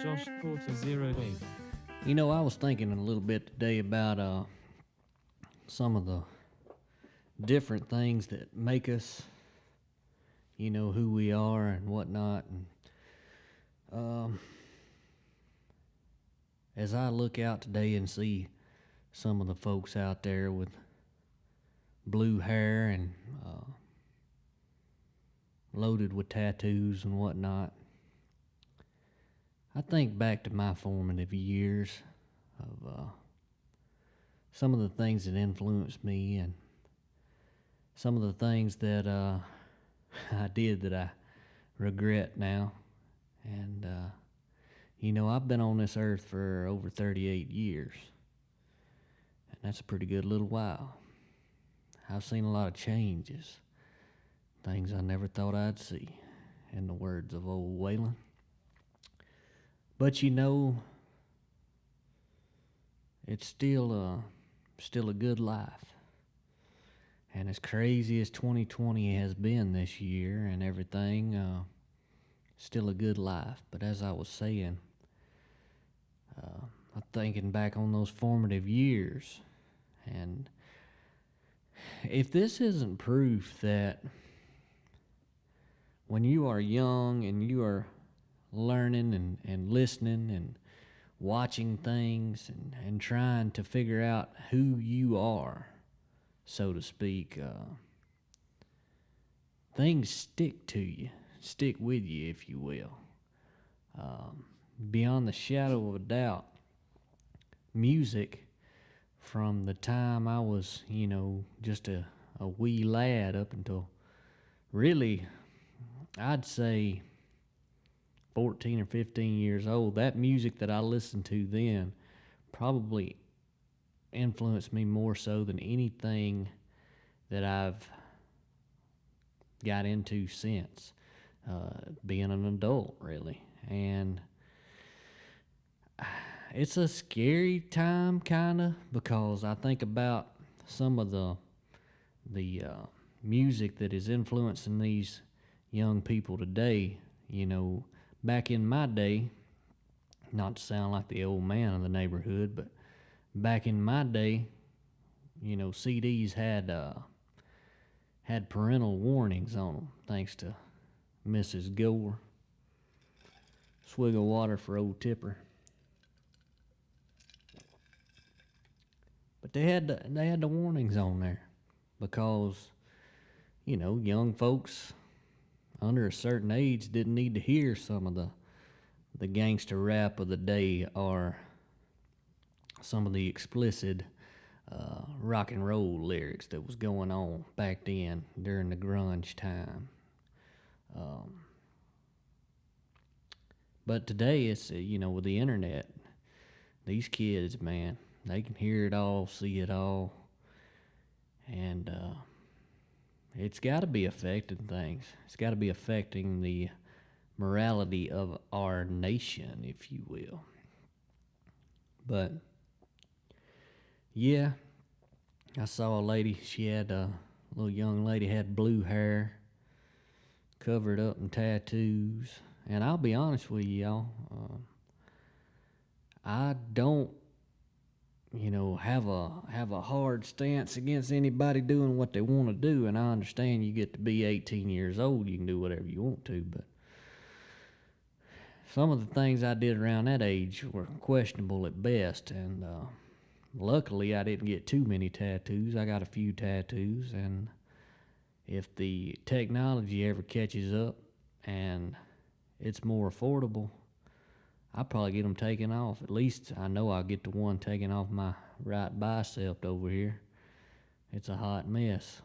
Josh Porter 08. You know, I was thinking a little bit today about some of the different things that make us, who we are and whatnot. And as I look out today and see some of the folks out there with blue hair and loaded with tattoos and whatnot, I think back to my formative years of some of the things that influenced me and some of the things that I did that I regret now. And, I've been on this earth for over 38 years, and that's a pretty good little while. I've seen a lot of changes, things I never thought I'd see, in the words of old Waylon. But it's still a good life. And as crazy as 2020 has been this year and everything, still a good life. But as I was saying, I'm thinking back on those formative years, and if this isn't proof that when you are young and you are learning and listening and watching things and trying to figure out who you are, so to speak, things stick with you, if you will. Beyond the shadow of a doubt, music, from the time I was, just a wee lad up until really, I'd say 14 or 15 years old, that music that I listened to then probably influenced me more so than anything that I've got into since being an adult, really. And it's a scary time, kind of, because I think about some of the music that is influencing these young people today. Back in my day, not to sound like the old man of the neighborhood, but back in my day, CDs had parental warnings on them, thanks to Mrs. Gore. Swig of water for old Tipper. But they had the warnings on there because, young folks under a certain age didn't need to hear some of the gangster rap of the day or some of the explicit rock and roll lyrics that was going on back then during the grunge time. But today it's, with the internet, these kids, man, they can hear it all, see it all, and it's got to be affecting things. It's got to be affecting the morality of our nation, if you will. But yeah, I saw a lady. She had a little young lady, had blue hair, covered up in tattoos. And I'll be honest with you, y'all, I don't, have a hard stance against anybody doing what they want to do. And I understand you get to be 18 years old, you can do whatever you want to. But some of the things I did around that age were questionable at best. And luckily, I didn't get too many tattoos. I got a few tattoos. And if the technology ever catches up and it's more affordable, I'll probably get them taken off. At least I know I'll get the one taken off my right bicep over here. It's a hot mess.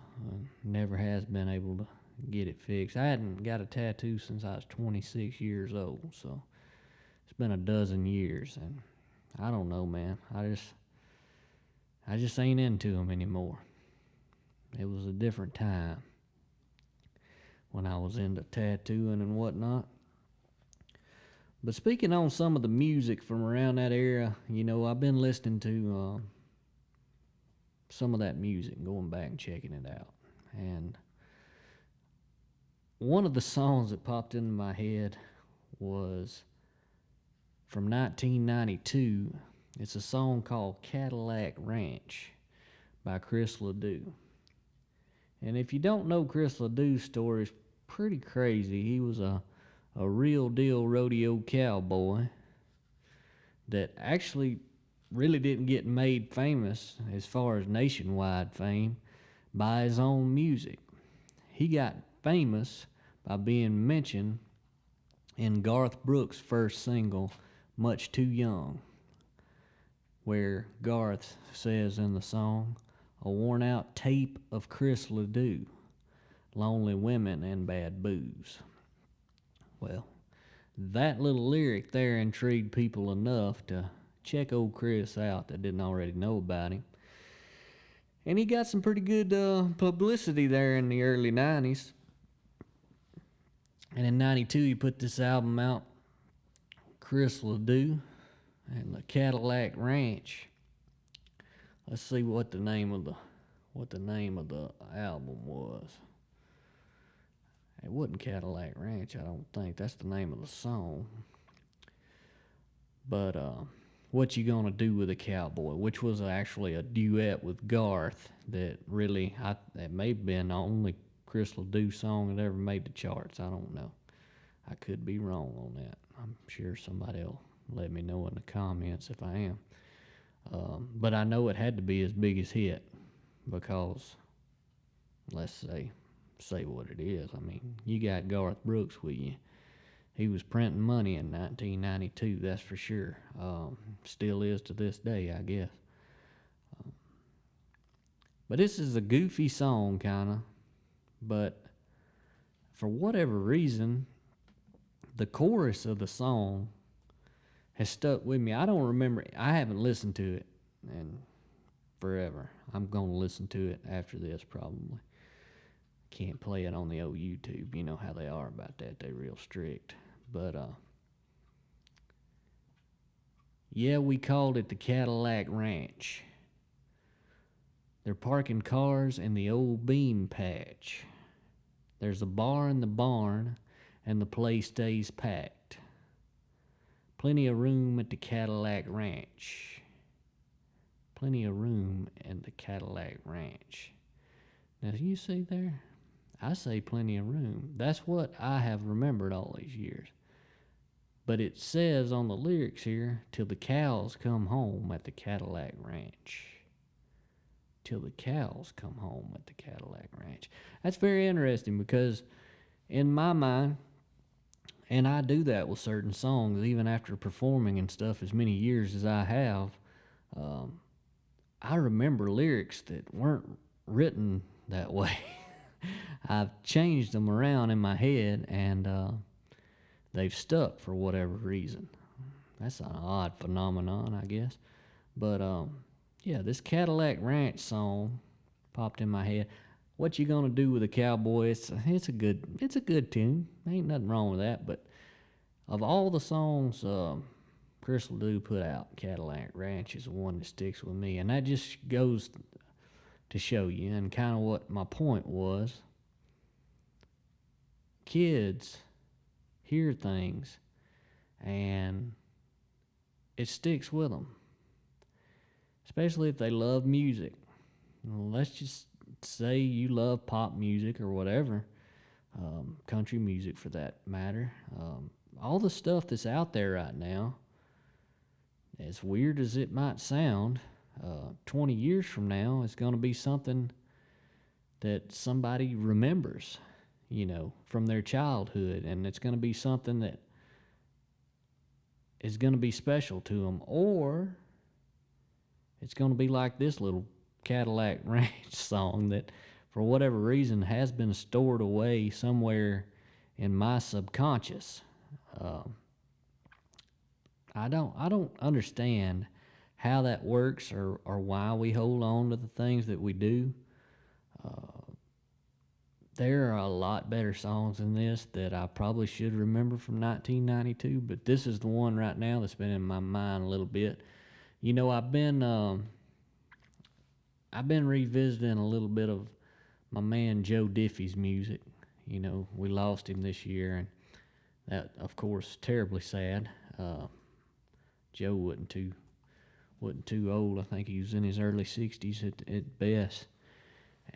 Never has been able to get it fixed. I hadn't got a tattoo since I was 26 years old, so it's been a dozen years, and I don't know, man. I just ain't into them anymore. It was a different time when I was into tattooing and whatnot. But speaking on some of the music from around that era, I've been listening to some of that music, going back and checking it out. And one of the songs that popped into my head was from 1992. It's a song called Cadillac Ranch by Chris Ledoux. And if you don't know Chris Ledoux's story, it's pretty crazy. He was a real deal rodeo cowboy that actually really didn't get made famous as far as nationwide fame by his own music. He got famous by being mentioned in Garth Brooks' first single, Much Too Young, where Garth says in the song, a worn out tape of Chris Ledoux, lonely women and bad booze. Well, that little lyric there intrigued people enough to check old Chris out that didn't already know about him. And he got some pretty good publicity there in the early 90s. And in 92, he put this album out, Chris Ledoux and the Cadillac Ranch. Let's see what the name of the album was. It wasn't Cadillac Ranch, I don't think. That's the name of the song. But What You Gonna Do with a Cowboy, which was actually a duet with Garth that really, that may have been the only Chris Ledoux song that ever made the charts. I don't know. I could be wrong on that. I'm sure somebody will let me know in the comments if I am. But I know it had to be his biggest hit because, let's say what it is. I mean, you got Garth Brooks with you. He was printing money in 1992, that's for sure. Still is to this day, I guess. But this is a goofy song, kind of. But for whatever reason, the chorus of the song has stuck with me. I don't remember. I haven't listened to it in forever. I'm going to listen to it after this, probably. Can't play it on the old YouTube. You know how they are about that. They're real strict. But, yeah, we called it the Cadillac Ranch. They're parking cars in the old bean patch. There's a bar in the barn, and the place stays packed. Plenty of room at the Cadillac Ranch. Plenty of room in the Cadillac Ranch. Now, you see there? I say plenty of room. That's what I have remembered all these years. But it says on the lyrics here, till the cows come home at the Cadillac Ranch. Till the cows come home at the Cadillac Ranch. That's very interesting because in my mind, and I do that with certain songs, even after performing and stuff as many years as I have, I remember lyrics that weren't written that way. I've changed them around in my head, and they've stuck for whatever reason. That's an odd phenomenon, I guess. But yeah, this Cadillac Ranch song popped in my head. What You Gonna Do with a Cowboy? It's a good tune. Ain't nothing wrong with that. But of all the songs Chris Ledoux put out, Cadillac Ranch is the one that sticks with me, and that just goes to show you, and kind of what my point was. Kids hear things, and it sticks with them, especially if they love music. Let's just say you love pop music or whatever, country music for that matter. All the stuff that's out there right now, as weird as it might sound, 20 years from now, it's going to be something that somebody remembers, from their childhood, and it's going to be something that is going to be special to them, or it's going to be like this little Cadillac Ranch song that, for whatever reason, has been stored away somewhere in my subconscious. I don't understand how that works or why we hold on to the things that we do. There are a lot better songs than this that I probably should remember from 1992, but this is the one right now that's been in my mind a little bit. I've been revisiting a little bit of my man Joe Diffie's music. We lost him this year, and that, of course, terribly sad. Joe wasn't too old. I think he was in his early 60s at best,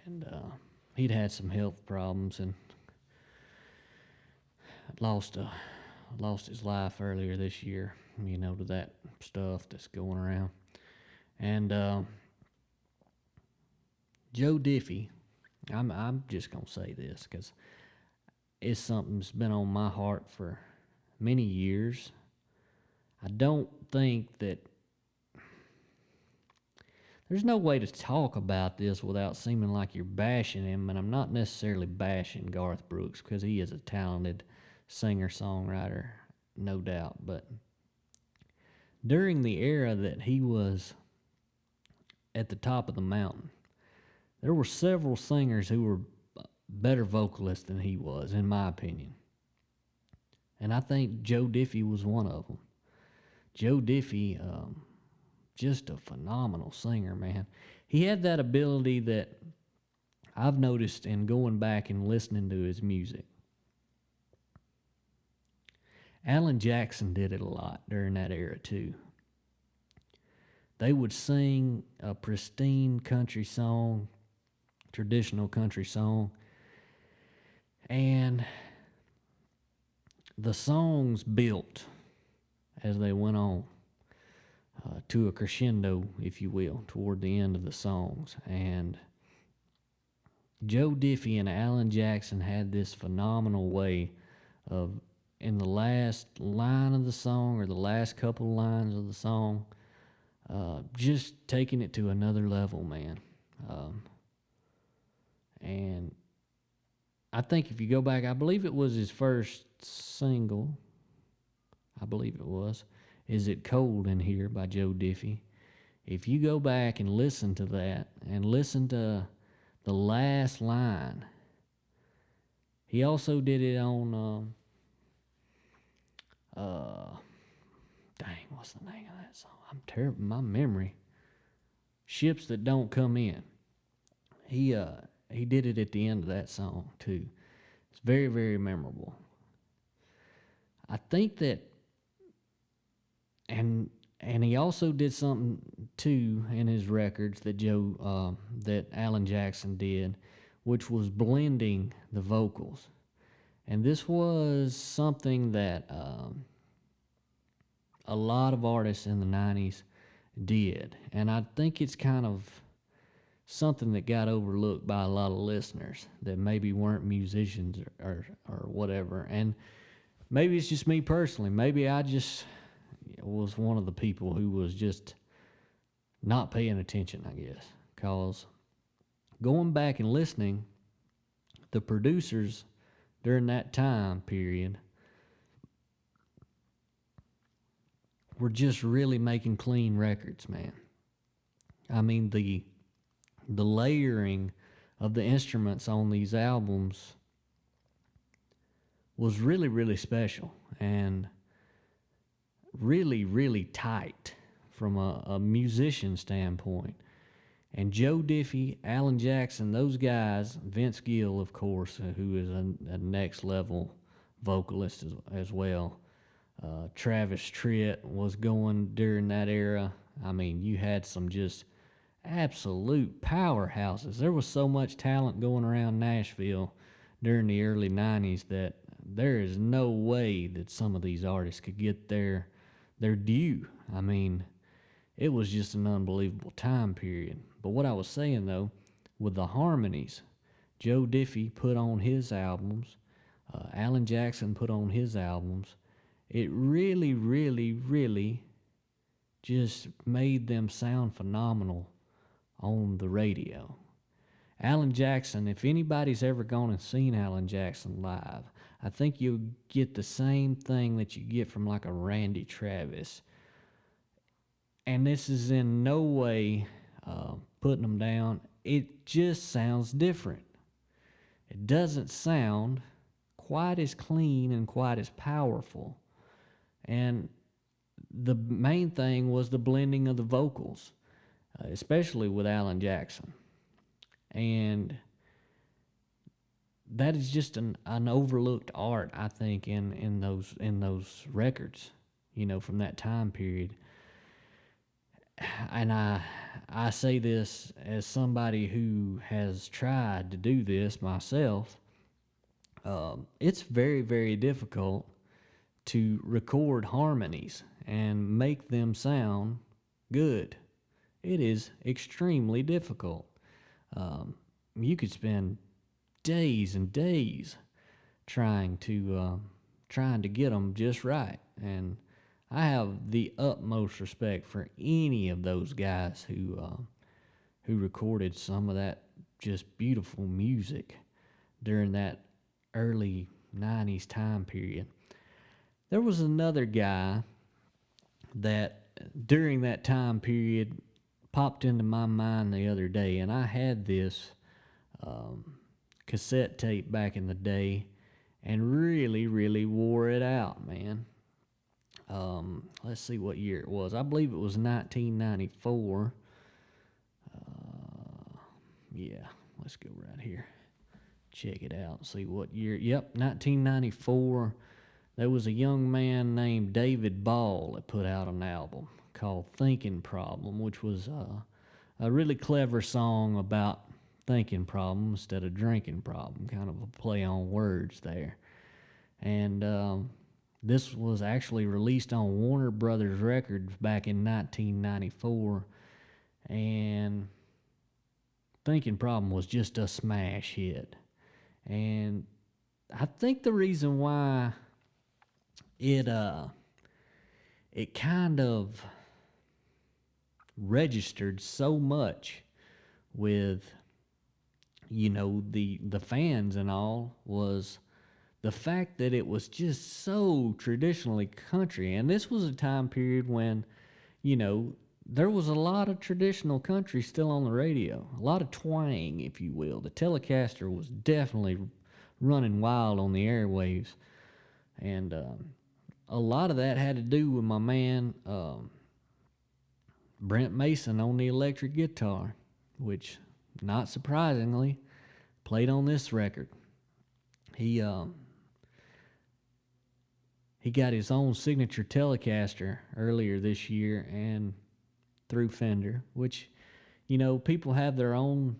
and he'd had some health problems and lost his life earlier this year. To that stuff that's going around, and Joe Diffie. I'm just gonna say this because it's something that's been on my heart for many years. I don't think that there's no way to talk about this without seeming like you're bashing him, and I'm not necessarily bashing Garth Brooks because he is a talented singer-songwriter, no doubt. But during the era that he was at the top of the mountain, there were several singers who were better vocalists than he was, in my opinion. And I think Joe Diffie was one of them. Joe Diffie, just a phenomenal singer, man. He had that ability that I've noticed in going back and listening to his music. Alan Jackson did it a lot during that era too. They would sing a pristine country song, traditional country song, and the songs built as they went on to a crescendo, if you will, toward the end of the songs. And Joe Diffie and Alan Jackson had this phenomenal way of, in the last line of the song or the last couple lines of the song, just taking it to another level, man. And I think if you go back, I believe it was his first single. I believe it was. Is It Cold in Here by Joe Diffie. If you go back and listen to that and listen to the last line, he also did it on, dang, what's the name of that song? I'm terrible, my memory. Ships That Don't Come In. He did it at the end of that song too. It's very, very memorable. I think that, and he also did something too in his records that that Alan Jackson did, which was blending the vocals. And this was something that a lot of artists in the 90s did. And I think it's kind of something that got overlooked by a lot of listeners that maybe weren't musicians or whatever. And maybe it's just me personally. Maybe I just was one of the people who was just not paying attention, I guess. Because going back and listening, the producers during that time period were just really making clean records, man. I mean, the layering of the instruments on these albums was really, really special and really, really tight from a musician standpoint. And Joe Diffie, Alan Jackson, those guys, Vince Gill, of course, who is a next level vocalist as well. Travis Tritt was going during that era. I mean, you had some just absolute powerhouses. There was so much talent going around Nashville during the early 90s that there is no way that some of these artists could get their due. I mean, it was just an unbelievable time period. But what I was saying, though, with the harmonies, Joe Diffie put on his albums, Alan Jackson put on his albums, it really, really, really just made them sound phenomenal on the radio. Alan Jackson, if anybody's ever gone and seen Alan Jackson live, I think you'll get the same thing that you get from like a Randy Travis. And this is in no way putting them down. It just sounds different. It doesn't sound quite as clean and quite as powerful. And the main thing was the blending of the vocals, especially with Alan Jackson. And that is just an overlooked art, I think, in those records, from that time period. and I say this as somebody who has tried to do this myself. It's very, very difficult to record harmonies and make them sound good. It is extremely difficult. You could spend days and days trying to get them just right, and I have the utmost respect for any of those guys who recorded some of that just beautiful music during that early '90s time period. There was another guy that during that time period popped into my mind the other day, and I had this cassette tape back in the day and really, really wore it out, man. Let's see what year it was. I believe it was 1994. Yeah, let's go right here. Check it out. See what year. Yep, 1994. There was a young man named David Ball that put out an album called Thinking Problem, which was a really clever song about thinking problem instead of drinking problem, kind of a play on words there. And this was actually released on Warner Brothers Records back in 1994, and Thinking Problem was just a smash hit. And I think the reason why it kind of registered so much with the fans and all was the fact that it was just so traditionally country. And this was a time period when there was a lot of traditional country still on the radio, a lot of twang, if you will. The Telecaster was definitely running wild on the airwaves, and a lot of that had to do with my man Brent Mason on the electric guitar, which, not surprisingly, played on this record. He got his own signature Telecaster earlier this year, and through Fender, which, people have their own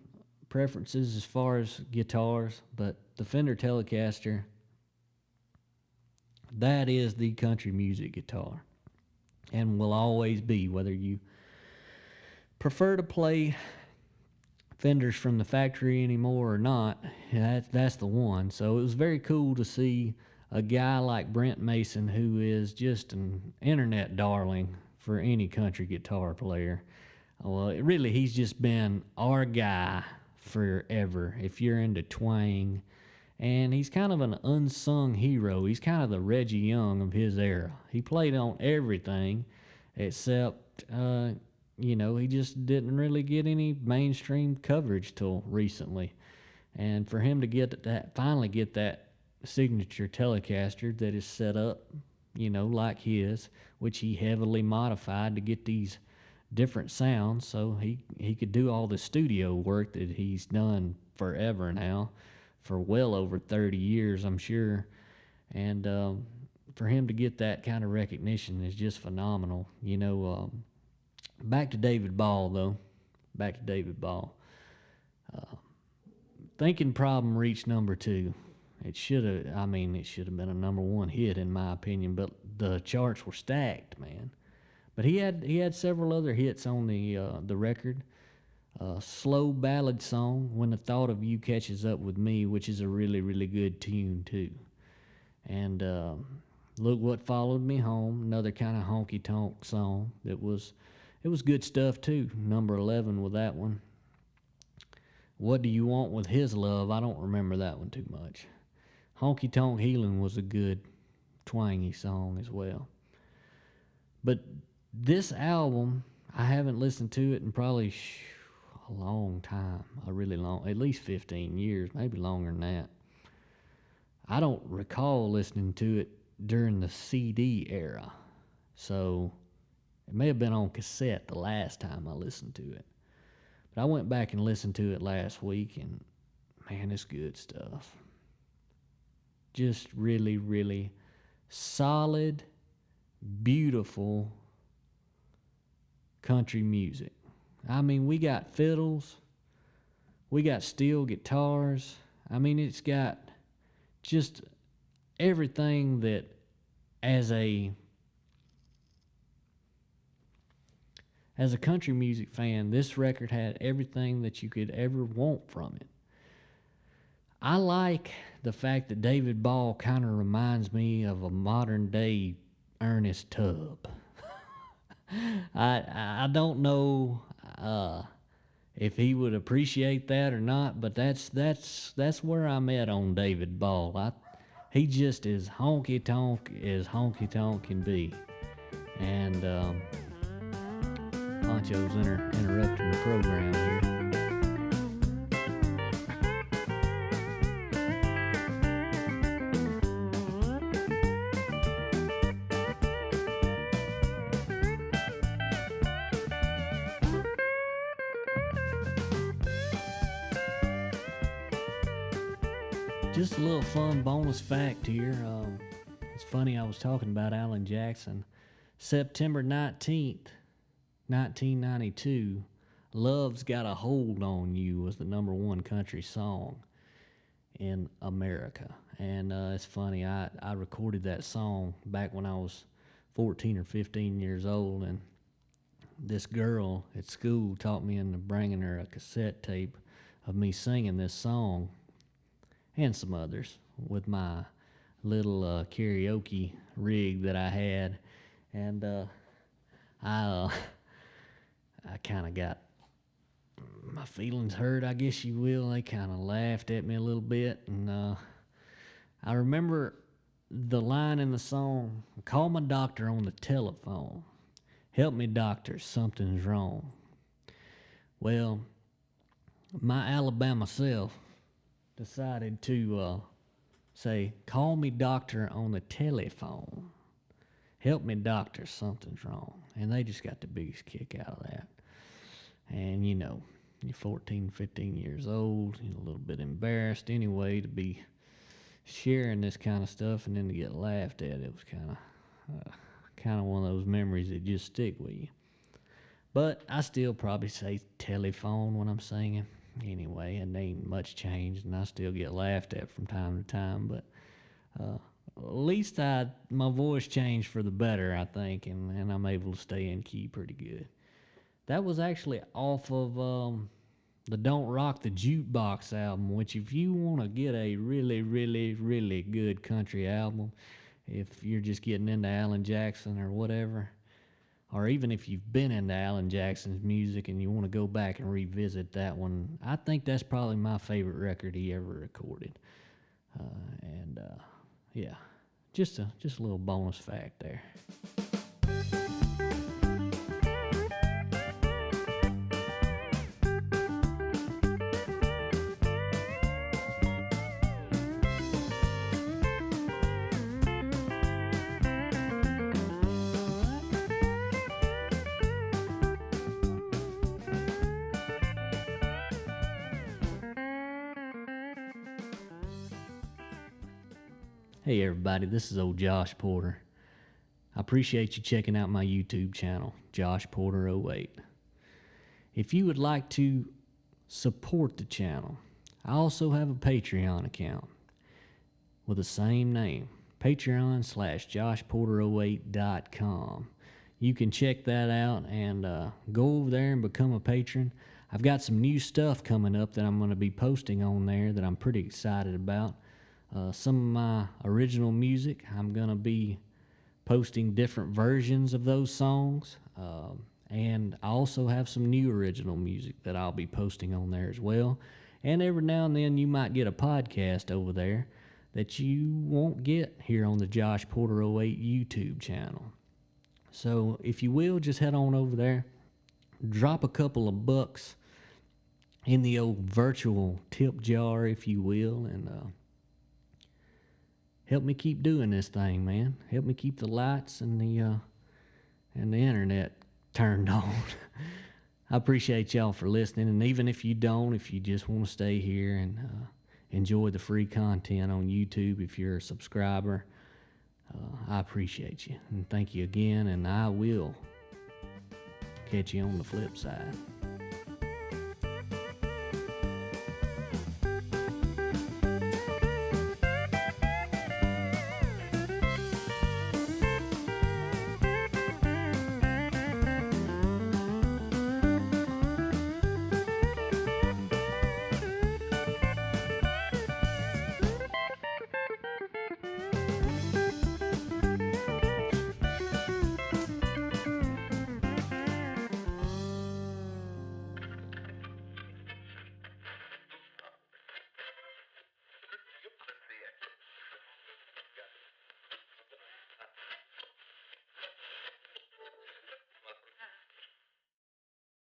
preferences as far as guitars, but the Fender Telecaster, that is the country music guitar and will always be, whether you prefer to play Fenders from the factory anymore or not. That's the one. So it was very cool to see a guy like Brent Mason, who is just an internet darling for any country guitar player. Well, he's just been our guy forever if you're into twang. And he's kind of an unsung hero. He's kind of the Reggie Young of his era. He played on everything except, he just didn't really get any mainstream coverage till recently. And for him to finally get that signature Telecaster that is set up, like his, which he heavily modified to get these different sounds, so he could do all the studio work that he's done forever now, for well over 30 years, I'm sure. And for him to get that kind of recognition is just phenomenal. Back to David Ball, though. Back to David Ball. Thinking Problem reached number 2. It should have been a number 1 hit in my opinion, but the charts were stacked, man. But he had several other hits on the record. Slow ballad song, When the Thought of You Catches Up With Me, which is a really, really good tune too. And Look What Followed Me Home, another kind of honky tonk song. It was good stuff too. Number 11 with that one. What Do You Want With His Love? I don't remember that one too much. Honky Tonk Healing was a good twangy song as well. But this album, I haven't listened to it in probably a long time, at least 15 years, maybe longer than that. I don't recall listening to it during the CD era, so it may have been on cassette the last time I listened to it. But I went back and listened to it last week, and man, it's good stuff. Just really, really solid, beautiful country music. I mean, we got fiddles, we got steel guitars. I mean, it's got just everything that as a country music fan, this record had everything that you could ever want from it. I like the fact that David Ball kind of reminds me of a modern day Ernest Tubb. I don't know if he would appreciate that or not, but that's where I'm at on David Ball. He just is honky tonk as honky tonk can be, and Poncho's interrupting the program here. Just a little fun bonus fact here. It's funny, I was talking about Alan Jackson. September 19th, 1992, Love's Got a Hold on You was the number one country song in America. And it's funny, I recorded that song back when I was 14 or 15 years old, and this girl at school taught me into bringing her a cassette tape of me singing this song and some others with my little karaoke rig that I had. And I kind of got my feelings hurt, I guess you will. They kind of laughed at me a little bit. And I remember the line in the song, "Call my doctor on the telephone. Help me, doctor, something's wrong." Well, my Alabama self decided to say, "Call me doctor on the telephone. Help me, doctor, something's wrong." And they just got the biggest kick out of that. And, you know, you're 14, 15 years old, you're a little bit embarrassed anyway to be sharing this kind of stuff, and then to get laughed at. It was kind of one of those memories that just stick with you. But I still probably say telephone when I'm singing. Anyway, and ain't much changed, and I still get laughed at from time to time, but at least my voice changed for the better, I think, and I'm able to stay in key pretty good. That was actually off of the Don't Rock the Jukebox album, which if you want to get a really, really, really good country album, if you're just getting into Alan Jackson or whatever, or even if you've been into Alan Jackson's music and you want to go back and revisit that one, I think that's probably my favorite record he ever recorded. Yeah, just a little bonus fact there. Hey everybody, this is old Josh Porter. I appreciate you checking out my YouTube channel, Josh Porter 08. If you would like to support the channel, I also have a Patreon account with the same name, patreon.com/joshporter08.com. You can check that out and go over there and become a patron. I've got some new stuff coming up that I'm going to be posting on there that I'm pretty excited about. Some of my original music, I'm going to be posting different versions of those songs. And I also have some new original music that I'll be posting on there as well. And every now and then you might get a podcast over there that you won't get here on the Josh Porter 08 YouTube channel. So if you will, just head on over there, drop a couple of bucks in the old virtual tip jar, if you will, and help me keep doing this thing, man. Help me keep the lights and the internet turned on. I appreciate y'all for listening, and even if you don't, if you just want to stay here and enjoy the free content on YouTube, if you're a subscriber, I appreciate you, and thank you again, and I will Catch you on the flip side.